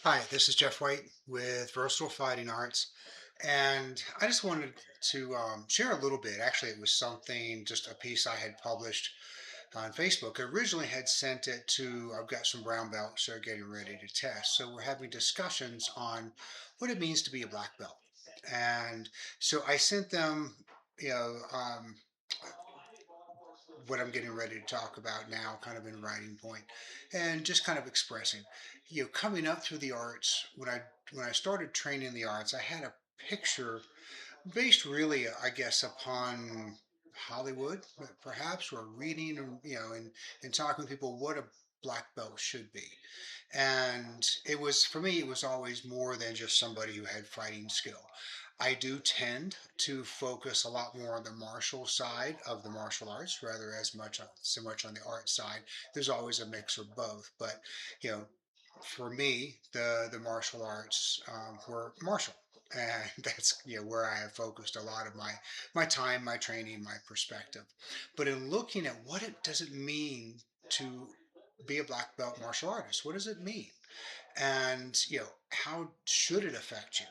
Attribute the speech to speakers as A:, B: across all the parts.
A: Hi, this is Jeff White with Versatile Fighting Arts, and I just wanted to share a little bit. Actually, it was something, just a piece I had published on Facebook. I originally had sent it to, I've got some brown belts that are getting ready to test. So we're having discussions on what it means to be a black belt. And so I sent them, you know, um, what I'm getting ready to talk about now, kind of in writing point, and just kind of expressing. Coming up through the arts, when I started training the arts, I had a picture based really, I guess, upon Hollywood, perhaps, or reading, and talking with people what a black belt should be. And it was, for me, it was always more than just somebody who had fighting skill. I do tend to focus a lot more on the martial side of the martial arts rather as much so much on the art side. There's always a mix of both, but you know, for me, the martial arts were martial, and that's where I have focused a lot of my time, my training, my perspective. But in looking at what it does it mean to be a black belt martial artist, what does it mean, and how should it affect you?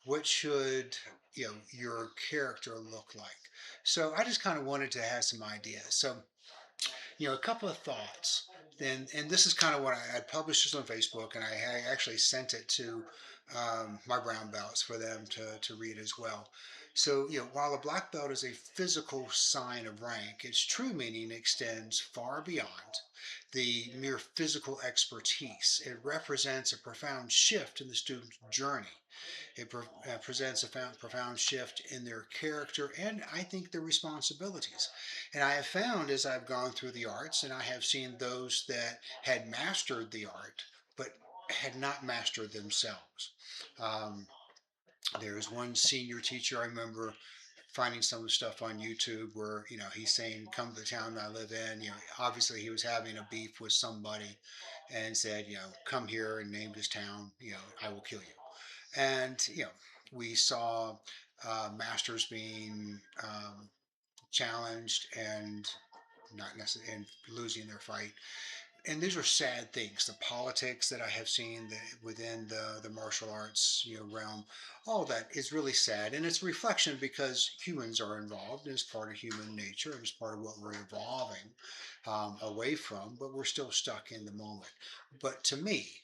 A: What should your character look like? So I just kind of wanted to have some ideas. So a couple of thoughts. Then, and this is kind of what I published this on Facebook, and I actually sent it to my brown belts for them to read as well. So, while a black belt is a physical sign of rank, its true meaning extends far beyond the mere physical expertise. It represents a profound shift in the student's journey. It presents a profound shift in their character and I think their responsibilities. And I have found as I've gone through the arts, and I have seen those that had mastered the art, but had not mastered themselves. Um, there's one senior teacher I remember finding some stuff on YouTube where he's saying, "Come to the town I live in." Obviously he was having a beef with somebody, and said, "Come here," and named his town. "I will kill you." And we saw masters being challenged and not necessarily and losing their fight. And these are sad things. The politics that I have seen within the martial arts realm, all that is really sad, and it's a reflection because humans are involved, and it's part of human nature, and it's part of what we're evolving away from. But we're still stuck in the moment. But to me,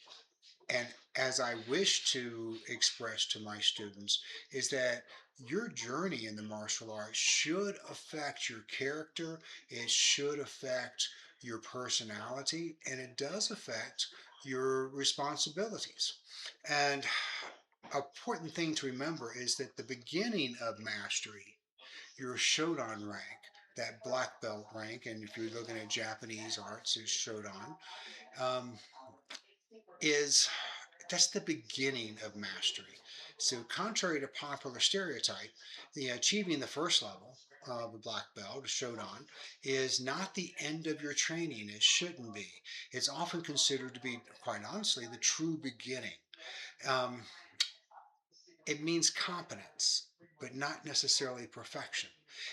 A: and as I wish to express to my students, is that your journey in the martial arts should affect your character, it should affect your personality, and it does affect your responsibilities. And an important thing to remember is that the beginning of mastery, your Shodan rank, that black belt rank, and if you're looking at Japanese arts, is Shodan, um, is that's the beginning of mastery. So, contrary to popular stereotype, the achieving the first level of a black belt, a shodan, is not the end of your training. It shouldn't be. It's often considered to be, quite honestly, the true beginning. Um, it means competence, but not necessarily perfection.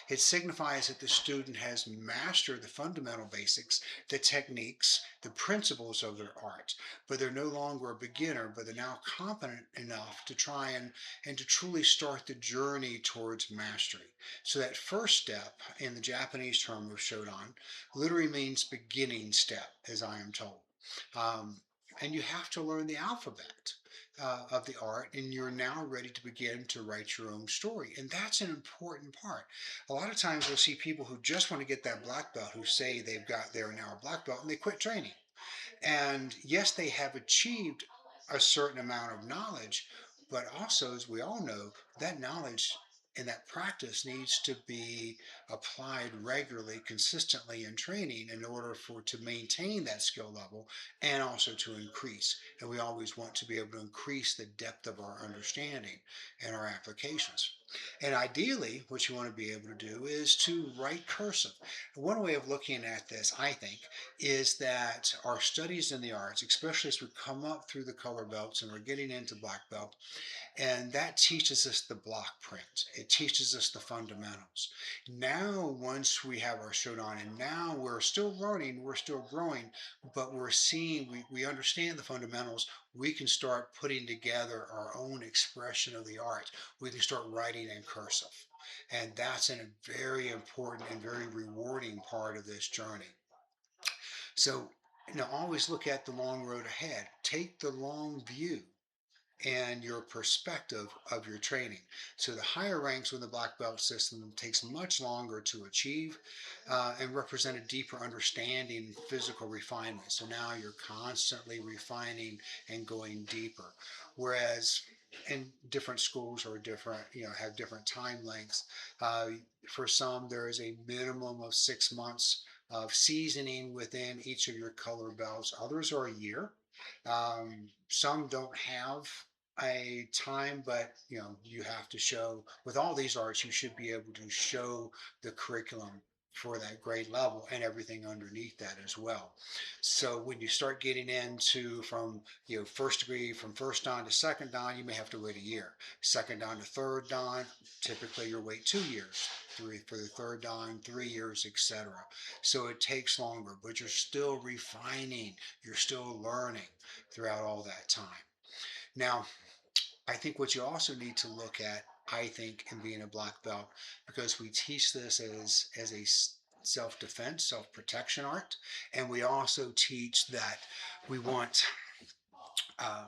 A: It signifies that the student has mastered the fundamental basics, the techniques, the principles of their art, but they're no longer a beginner, but they're now competent enough to try and to truly start the journey towards mastery. So that first step in the Japanese term of Shodan literally means beginning step, as I am told. Um, and you have to learn the alphabet of the art, and you're now ready to begin to write your own story. And that's an important part. A lot of times we'll see people who just want to get that black belt who say they're now a black belt and they quit training. And yes, they have achieved a certain amount of knowledge, but also, as we all know, that knowledge and that practice needs to be applied regularly, consistently in training in order for to maintain that skill level and also to increase. And we always want to be able to increase the depth of our understanding and our applications. And ideally, what you want to be able to do is to write cursive. One way of looking at this, I think, is that our studies in the arts, especially as we come up through the color belts and we're getting into black belt, and that teaches us the block print. It It teaches us the fundamentals. Now, once we have our shodan, and now we're still learning, we're still growing, but we're seeing, we understand the fundamentals. We can start putting together our own expression of the art. We can start writing in cursive. And that's a very important and very rewarding part of this journey. So, always look at the long road ahead. Take the long view and your perspective of your training. So the higher ranks within the black belt system takes much longer to achieve and represent a deeper understanding and physical refinement. So now you're constantly refining and going deeper. Whereas in different schools or different, have different time lengths. Uh, for some, there is a minimum of 6 months of seasoning within each of your color belts. Others are a year. Some don't have a time, but you have to show with all these arts, you should be able to show the curriculum for that grade level and everything underneath that as well. So when you start getting into from first degree, from first dan to second dan, you may have to wait a year. Second dan to third dan, typically you'll wait 2 years. Three for the third dan, 3 years, etc. So it takes longer, but you're still refining, you're still learning throughout all that time. Now, I think what you also need to look at, I think, in being a black belt, because we teach this as a self-defense, self-protection art, and we also teach that we want uh,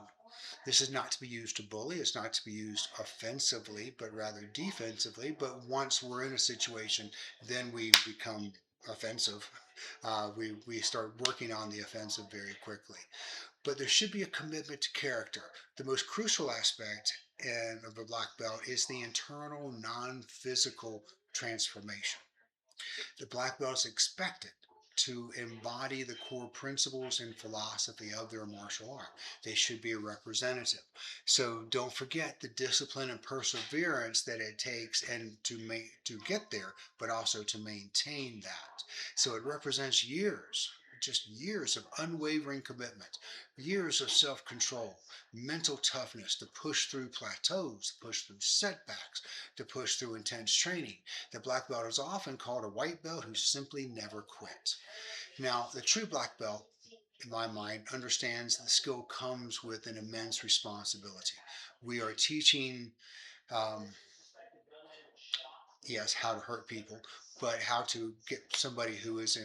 A: this is not to be used to bully. It's not to be used offensively, but rather defensively. But once we're in a situation, then we become offensive. We start working on the offensive very quickly. But there should be a commitment to character. The most crucial aspect of a black belt is the internal non-physical transformation. The black belt is expected to embody the core principles and philosophy of their martial art. They should be a representative. So don't forget the discipline and perseverance that it takes and to get there, but also to maintain that. So it represents years, just years of unwavering commitment, years of self-control, mental toughness to push through plateaus, to push through setbacks, to push through intense training. The black belt is often called a white belt who simply never quit. Now, the true black belt, in my mind, understands the skill comes with an immense responsibility. We are teaching, um, yes, how to hurt people, but how to get somebody who is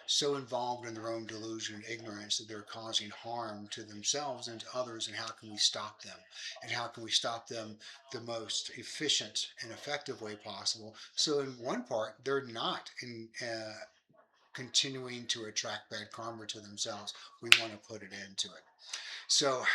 A: so involved in their own delusion and ignorance that they're causing harm to themselves and to others, and how can we stop them? And how can we stop them the most efficient and effective way possible? So, in one part, they're not continuing to attract bad karma to themselves. We want to put it into it. So,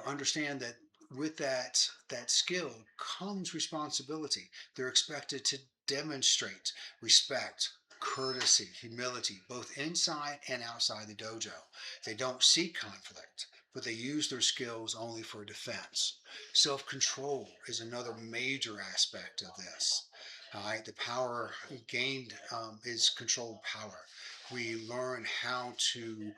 A: understand that with that skill comes responsibility. They're expected to demonstrate respect, courtesy, humility, both inside and outside the dojo. They don't seek conflict, but they use their skills only for defense. Self-control is another major aspect of this. All right, the power gained is controlled power. We learn how to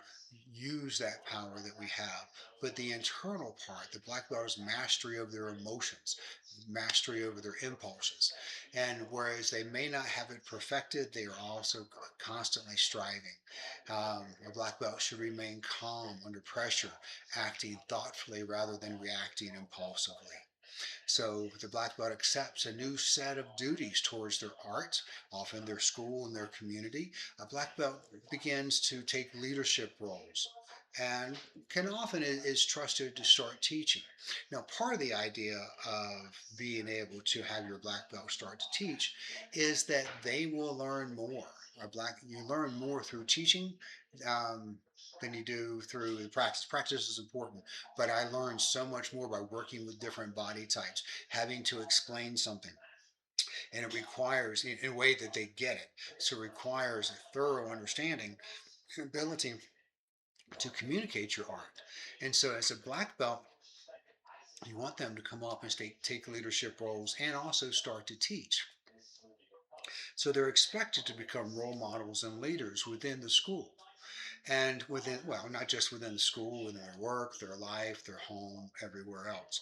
A: use that power that we have. But the internal part, the black belt is mastery of their emotions, mastery over their impulses. And whereas they may not have it perfected, they are also constantly striving. A black belt should remain calm under pressure, acting thoughtfully rather than reacting impulsively. So the black belt accepts a new set of duties towards their art, often their school and their community. A black belt begins to take leadership roles and can often is trusted to start teaching. Now, part of the idea of being able to have your black belt start to teach is that they will learn more. You learn more through teaching um, than you do through the practice. Practice is important, but I learned so much more by working with different body types, having to explain something. And it requires, in a way that they get it, so it requires a thorough understanding and ability to communicate your art. And so, as a black belt, you want them to come up and take leadership roles and also start to teach. So, they're expected to become role models and leaders within the school. and within, well, not just within the school, within their work, their life, their home, everywhere else.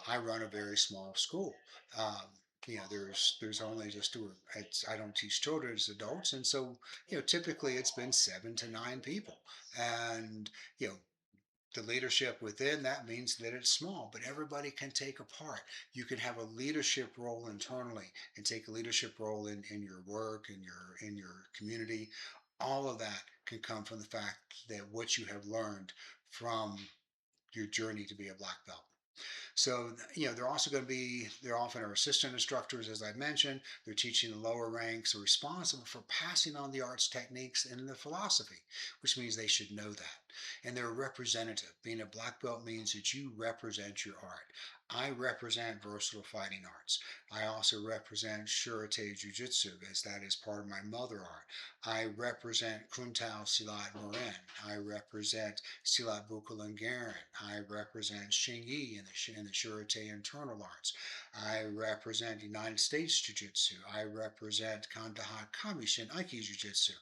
A: I run a very small school. Um, there's only just I don't teach children, as adults, and so typically it's been 7 to 9 people, and you know the leadership within that means that it's small, but everybody can take a part. You can have a leadership role internally and take a leadership role in your work and in your community. All of that can come from the fact that what you have learned from your journey to be a black belt. So, they're also going to be, they're often our assistant instructors, as I mentioned. They're teaching the lower ranks, are responsible for passing on the arts techniques and the philosophy, which means they should know that. And they're a representative. Being a black belt means that you represent your art. I represent Versatile Fighting Arts. I also represent Shuri-te Jujitsu, as that is part of my mother art. I represent Kuntao Silat Morin. I represent Silat Bukulangaren. I represent Xingyi in the Shuri-te internal arts. I represent United States Jujitsu. I represent Kanda Kamishin Aikijujitsu.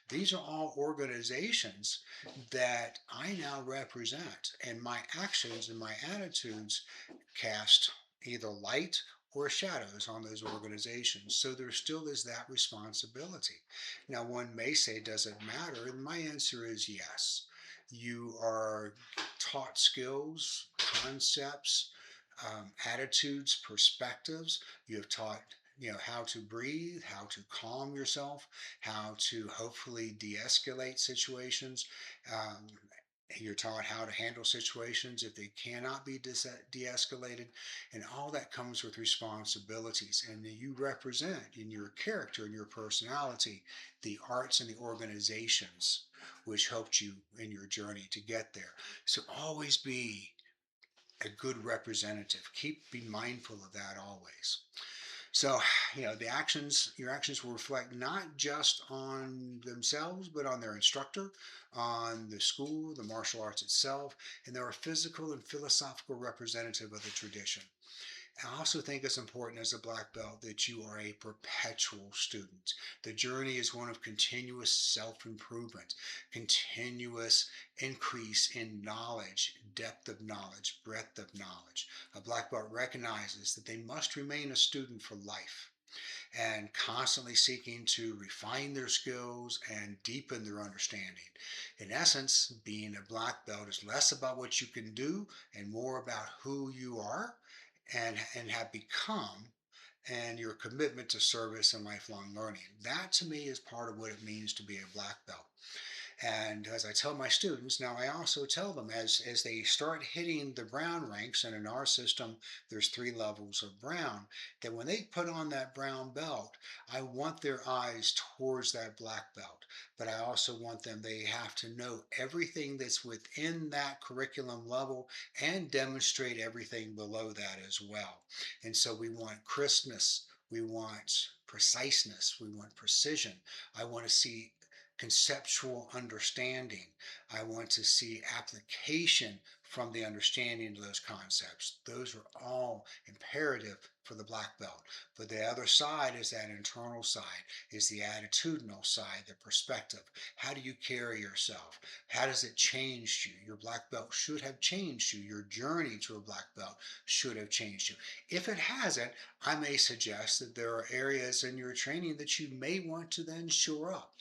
A: These are all organizations that I now represent, and my actions and my attitudes cast either light or shadows on those organizations. So there still is that responsibility. Now, one may say, does it matter? And my answer is yes. You are taught skills, concepts, attitudes, perspectives. You have taught how to breathe, how to calm yourself, how to hopefully de-escalate situations. Um, you're taught how to handle situations if they cannot be de-escalated, and all that comes with responsibilities. And you represent in your character and your personality the arts and the organizations which helped you in your journey to get there. So always be a good representative. Be mindful of that always. So, your actions will reflect not just on themselves, but on their instructor, on the school, the martial arts itself, and they're a physical and philosophical representative of the tradition. I also think it's important as a black belt that you are a perpetual student. The journey is one of continuous self improvement, continuous increase in knowledge, depth of knowledge, breadth of knowledge. A black belt recognizes that they must remain a student for life and constantly seeking to refine their skills and deepen their understanding. In essence, being a black belt is less about what you can do and more about who you are and have become, and your commitment to service and lifelong learning. That to me is part of what it means to be a black belt. And as I tell my students, now I also tell them as they start hitting the brown ranks, and in our system, there's 3 levels of brown, that when they put on that brown belt, I want their eyes towards that black belt. But I also want them, they have to know everything that's within that curriculum level and demonstrate everything below that as well. And so we want crispness. We want preciseness. We want precision. I want to see conceptual understanding. I want to see application from the understanding of those concepts. Those are all imperative for the black belt. But the other side is that internal side, is the attitudinal side, the perspective. How do you carry yourself? How does it change you? Your black belt should have changed you. Your journey to a black belt should have changed you. If it hasn't, I may suggest that there are areas in your training that you may want to then shore up.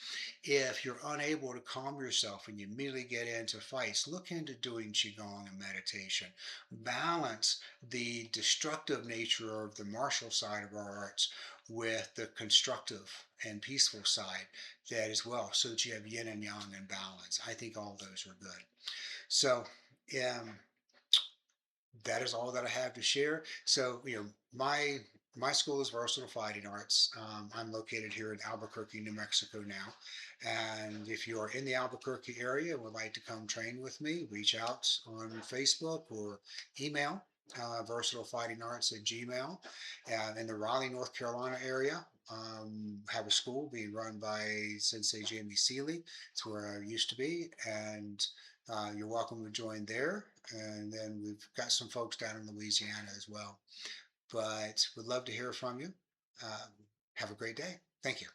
A: If you're unable to calm yourself and you immediately get into fights, look into doing Qigong and meditation. Balance the destructive nature of the martial side of our arts with the constructive and peaceful side that as well, so that you have yin and yang in balance. I think all those are good. So, um, that is all that I have to share. So, my school is Versatile Fighting Arts. I'm located here in Albuquerque, New Mexico now. And if you are in the Albuquerque area and would like to come train with me, reach out on Facebook or email versatilefightingarts@gmail. In the Raleigh, North Carolina area, have a school being run by Sensei Jamie Seeley. It's where I used to be. And you're welcome to join there. And then we've got some folks down in Louisiana as well. But would love to hear from you. Um, have a great day. Thank you.